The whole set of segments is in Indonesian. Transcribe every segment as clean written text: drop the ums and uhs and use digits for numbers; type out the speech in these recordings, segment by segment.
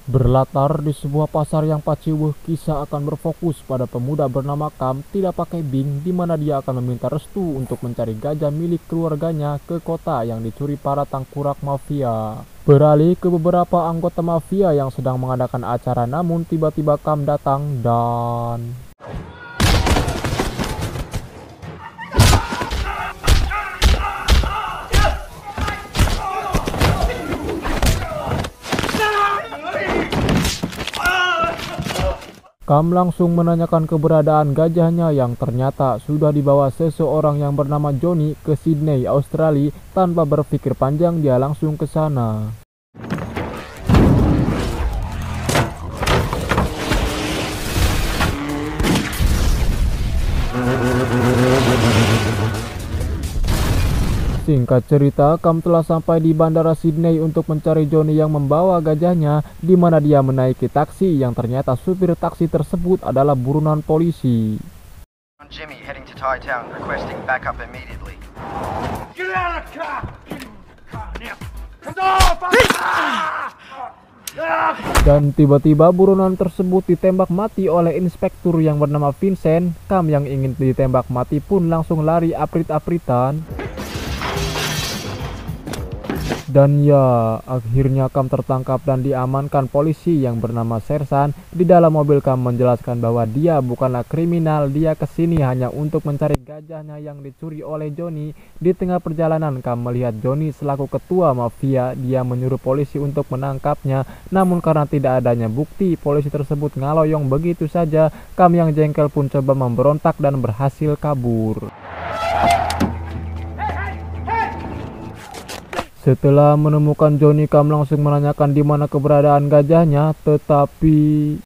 Berlatar di sebuah pasar yang paciwuh, kisah akan berfokus pada pemuda bernama Kam tidak pakai Bing, di mana dia akan meminta restu untuk mencari gajah milik keluarganya ke kota yang dicuri para tangkurak mafia. Beralih ke beberapa anggota mafia yang sedang mengadakan acara, namun tiba-tiba Kam datang dan Kam langsung menanyakan keberadaan gajahnya yang ternyata sudah dibawa seseorang yang bernama Johnny ke Sydney, Australia. Tanpa berpikir panjang, dia langsung ke sana. Singkat cerita, Kam telah sampai di bandara Sydney untuk mencari Johnny yang membawa gajahnya, di mana dia menaiki taksi yang ternyata supir taksi tersebut adalah buronan polisi. Jimmy heading to Thai Town, requesting backup immediately. Get out of the car! Get in the car now! Dan tiba-tiba buronan tersebut ditembak mati oleh inspektur yang bernama Vincent. Kam yang ingin ditembak mati pun langsung lari aprit-apritan. Dan ya, akhirnya Kam tertangkap dan diamankan polisi yang bernama Sersan. Di dalam mobil Kam menjelaskan bahwa dia bukanlah kriminal, dia kesini hanya untuk mencari gajahnya yang dicuri oleh Johnny. Di tengah perjalanan Kam melihat Johnny selaku ketua mafia, dia menyuruh polisi untuk menangkapnya. Namun karena tidak adanya bukti, polisi tersebut ngaloyong begitu saja. Kam yang jengkel pun coba memberontak dan berhasil kabur. Setelah menemukan Johnny, Kam langsung menanyakan di mana keberadaan gajahnya, tetapi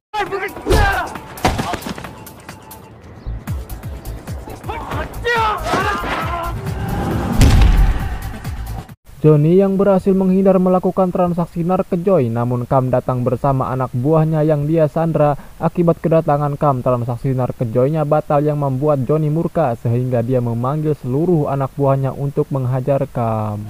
Johnny yang berhasil menghindar melakukan transaksi narkojoy, namun Kam datang bersama anak buahnya yang dia sandra. Akibat kedatangan Kam, transaksi narkojoynya batal yang membuat Johnny murka sehingga dia memanggil seluruh anak buahnya untuk menghajar Kam.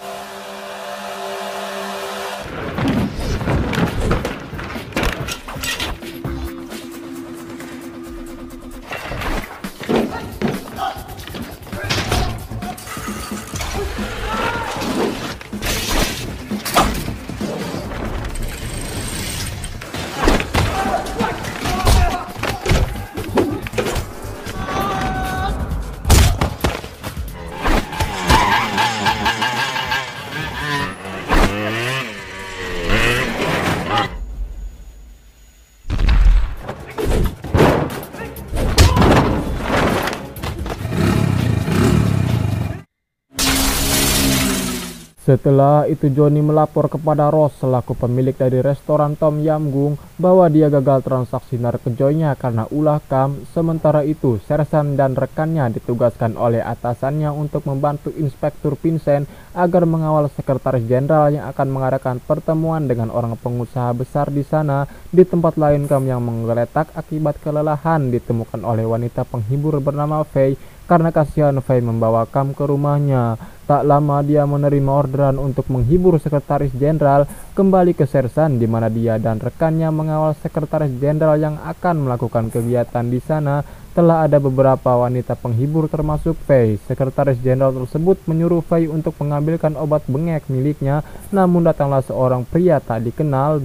Setelah itu Johnny melapor kepada Ross selaku pemilik dari restoran Tom Yam Goong bahwa dia gagal transaksi narkojoynya karena ulah Kam. Sementara itu Sersan dan rekannya ditugaskan oleh atasannya untuk membantu Inspektur Vincent agar mengawal sekretaris jenderal yang akan mengadakan pertemuan dengan orang pengusaha besar di sana. Di tempat lain Kam yang menggeletak akibat kelelahan ditemukan oleh wanita penghibur bernama Faye. Karena kasihan, Faye membawa Kam ke rumahnya. Tak lama dia menerima orderan untuk menghibur sekretaris jenderal. Kembali ke Sersan di mana dia dan rekannya mengawal sekretaris jenderal yang akan melakukan kegiatan di sana. Telah ada beberapa wanita penghibur termasuk Faye. Sekretaris jenderal tersebut menyuruh Faye untuk mengambilkan obat bengek miliknya. Namun datanglah seorang pria tak dikenal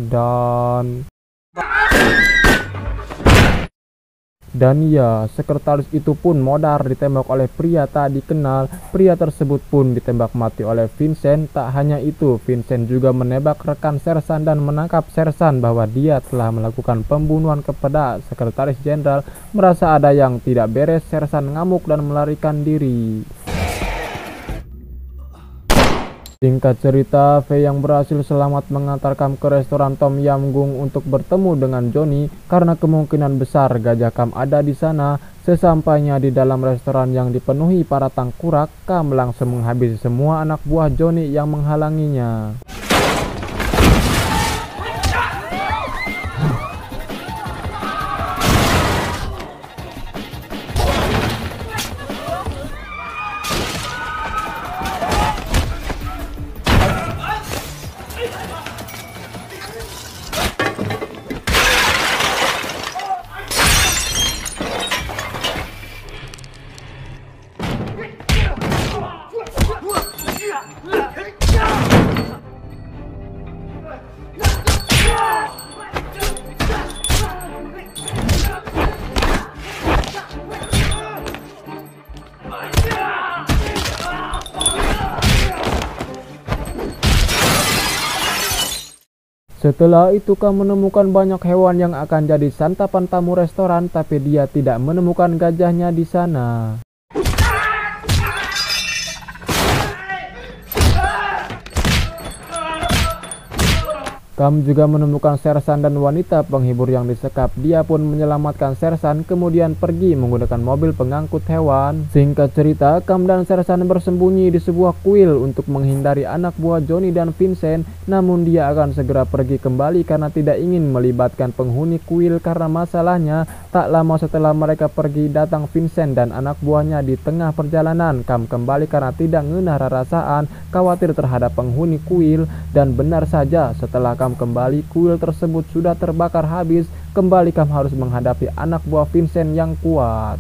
dan ya, sekretaris itu pun modar ditembak oleh pria tak dikenal. Pria tersebut pun ditembak mati oleh Vincent. Tak hanya itu, Vincent juga menembak rekan Sersan dan menangkap Sersan bahwa dia telah melakukan pembunuhan kepada sekretaris jenderal. Merasa ada yang tidak beres, Sersan ngamuk dan melarikan diri. Singkat cerita, Faye yang berhasil selamat mengantar Kam ke restoran Tom Yam Goong untuk bertemu dengan Johnny karena kemungkinan besar gajah Kam ada di sana. Sesampainya di dalam restoran yang dipenuhi para tangkurak, Kam langsung menghabisi semua anak buah Johnny yang menghalanginya. Setelah itu Kam menemukan banyak hewan yang akan jadi santapan tamu restoran, tapi dia tidak menemukan gajahnya di sana. Kam juga menemukan Sersan dan wanita penghibur yang disekap. Dia pun menyelamatkan Sersan, kemudian pergi menggunakan mobil pengangkut hewan. Singkat cerita, Kam dan Sersan bersembunyi di sebuah kuil untuk menghindari anak buah Johnny dan Vincent. Namun dia akan segera pergi kembali karena tidak ingin melibatkan penghuni kuil. Karena masalahnya, tak lama setelah mereka pergi, datang Vincent dan anak buahnya. Di tengah perjalanan, Kam kembali karena tidak ngenah rarasaan, khawatir terhadap penghuni kuil. Dan benar saja, setelah Kam kembali, kuil tersebut sudah terbakar habis. Kembali Kam harus menghadapi anak buah Vincent yang kuat.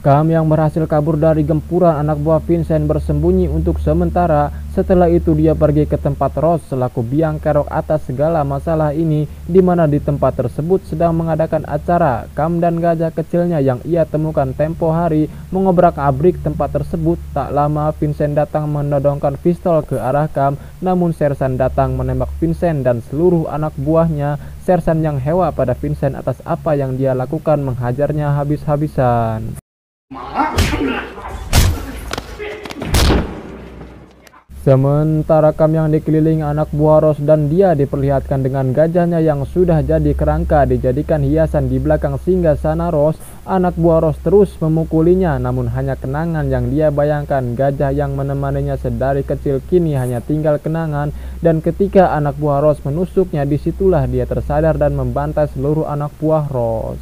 Kam yang berhasil kabur dari gempuran anak buah Vincent bersembunyi untuk sementara. Setelah itu dia pergi ke tempat Ross selaku biang kerok atas segala masalah ini, di mana di tempat tersebut sedang mengadakan acara. Kam dan gajah kecilnya yang ia temukan tempo hari mengobrak-abrik tempat tersebut. Tak lama Vincent datang menodongkan pistol ke arah Kam, namun Sersan datang menembak Vincent dan seluruh anak buahnya. Sersan yang hewa pada Vincent atas apa yang dia lakukan, menghajarnya habis-habisan. Sementara Kam yang dikelilingi anak buah Ross dan dia diperlihatkan dengan gajahnya yang sudah jadi kerangka dijadikan hiasan di belakang singgasana Ross. Anak buah Ross terus memukulinya, namun hanya kenangan yang dia bayangkan. Gajah yang menemaninya sedari kecil kini hanya tinggal kenangan, dan ketika anak buah Ross menusuknya, disitulah dia tersadar dan membantai seluruh anak buah Ross.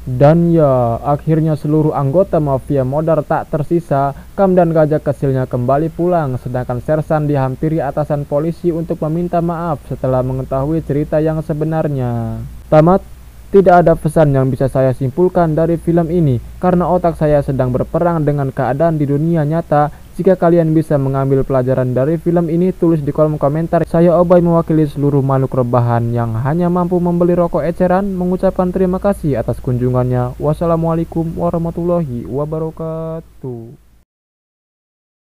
Dan ya, akhirnya seluruh anggota mafia modar tak tersisa. Kam dan gajah kecilnya kembali pulang, sedangkan Sersan dihampiri atasan polisi untuk meminta maaf setelah mengetahui cerita yang sebenarnya. Tamat. Tidak ada pesan yang bisa saya simpulkan dari film ini, karena otak saya sedang berperang dengan keadaan di dunia nyata. Jika kalian bisa mengambil pelajaran dari film ini, tulis di kolom komentar. Saya Obay mewakili seluruh makhluk rebahan yang hanya mampu membeli rokok eceran, mengucapkan terima kasih atas kunjungannya. Wassalamualaikum warahmatullahi wabarakatuh.